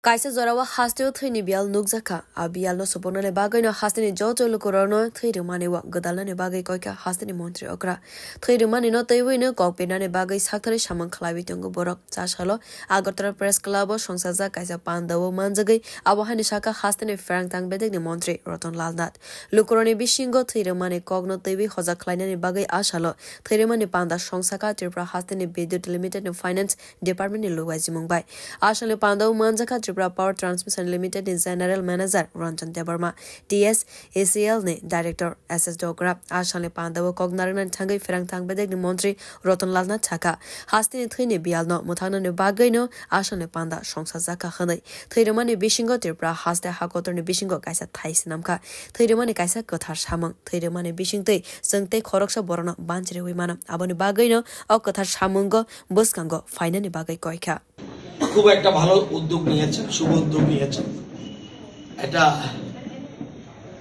Kaisa zorawa hasteo thini bial nukzaka a bial no soponale bagay no hasteni jojo lukorano thiru mani wa godalane bagay koika hasteni montri okra thiru mani no teiwi no kokpinane bagay sakthare samang khlabi tongo borok chashalo Agartala Press Club o songsaja kaisa pandawo manjagai abahani shaka hasteni ferang tang bedek ni montri Ratan Lal Nath lukorani bishingo thiru mani kogno teiwi hoja khlainani bagay ashalo thiru mani panda songsaka Tripura hasteni Bidyut Limited no Finance Department ni luwaji mungbai ashale pandawo manjaka Tripura Power Transmission Limited in General Manager Ranjan Debarma TS ACL ne Director SS Dogra Ashale Pandawo Kognarnan Tangai Ferang Tang Bedek ni Montri Ratan Lal Nath Chaka Hastini Thini Bialno Mutana ne Bagaino Ashale Panda Shongsa Zaka Khanai Thirumani Bishingo Tripura Haste Hakotor ne Bishingo Kaisa Thais Namka Thirumani Kaisa Kothar Samang Thirumani Bishingte Sangte Khoroksa Borona Banjre Wimana Aboni Bagaino O Kothar Samungo Buskango Finani Bagai Koika খুব একটা ভালো উদ্যোগ নিয়েছেন শুভ উদ্যোগ নিয়েছেন এটা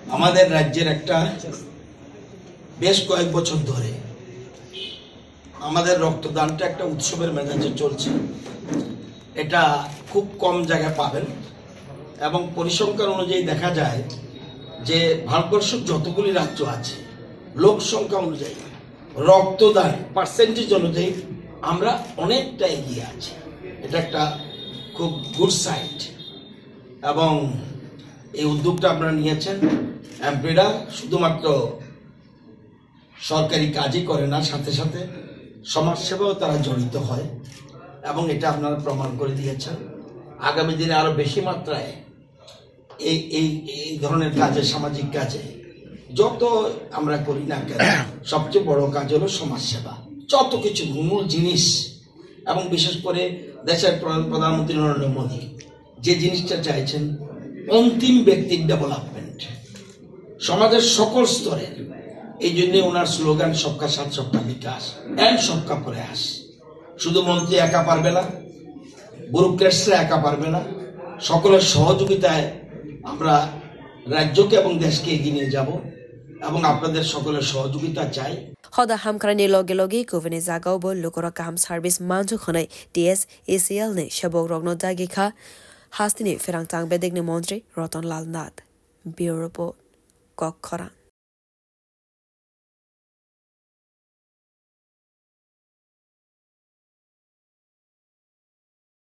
আমাদের রাজ্যের একটা বেশ কয়েক বছর ধরে আমাদের রক্তদানটা একটা উৎসবের মেজাজে চলছে এটা খুব কম জায়গায় পাবেন এবং পরিসংখ্যান অনুযায়ী দেখা যায় যে ভারতবর্ষের যতগুলি রাজ্য আছে লোক সংখ্যা অনুযায়ী রক্তদান পার্সেন্টেজ অনুযায়ী আমরা অনেকটা এগিয়ে আছি এটা একটা খুব গুড সাইড এবং এই উদ্যোগটা আপনারা নিয়েছেন এমপিরা শুধুমাত্র সরকারি কাজই করে না সাথে সাথে সমাজসেবাও তারা জড়িত হয় এবং এটা আপনারা প্রমাণ করে দিয়েছেন আগামী দিনে আরো বেশি মাত্রায় এই এই এই ধরনের কাজে সামাজিক কাজে যত আমরা করি না কেন সবচেয়ে বড় কাজ হলো সমাজসেবা যত কিছু মূল জিনিস এবং বিশেষ করে দেশের প্রধানমন্ত্রী নরেন্দ্র মোদী যে জিনিসটা চাইছেন অন্তিম ব্যক্তির ডেভেলপমেন্ট সমাজের সকল স্তরের এই জন্য ওনার স্লোগান সবকা সাথ সবকা বিকাশ এন্ড সবকা প্রয়াস শুধু মন্ত্রী একা পারবে না ব্যুরোক্রেটসরা একা পারবে না সকলের সহযোগিতায় আমরা রাজ্যকে এবং দেশকে এগিয়ে নিয়ে যাব এবং আপনাদের সকলের সহযোগিতা চাই Hoda hamkrani logi kuvene zagao bo lokora kam service manju khonai TS ACL ne shabog rogno dagi kha hastini ferang tang bedek ne montri Ratan Lal Nath Bureau Report Kokhara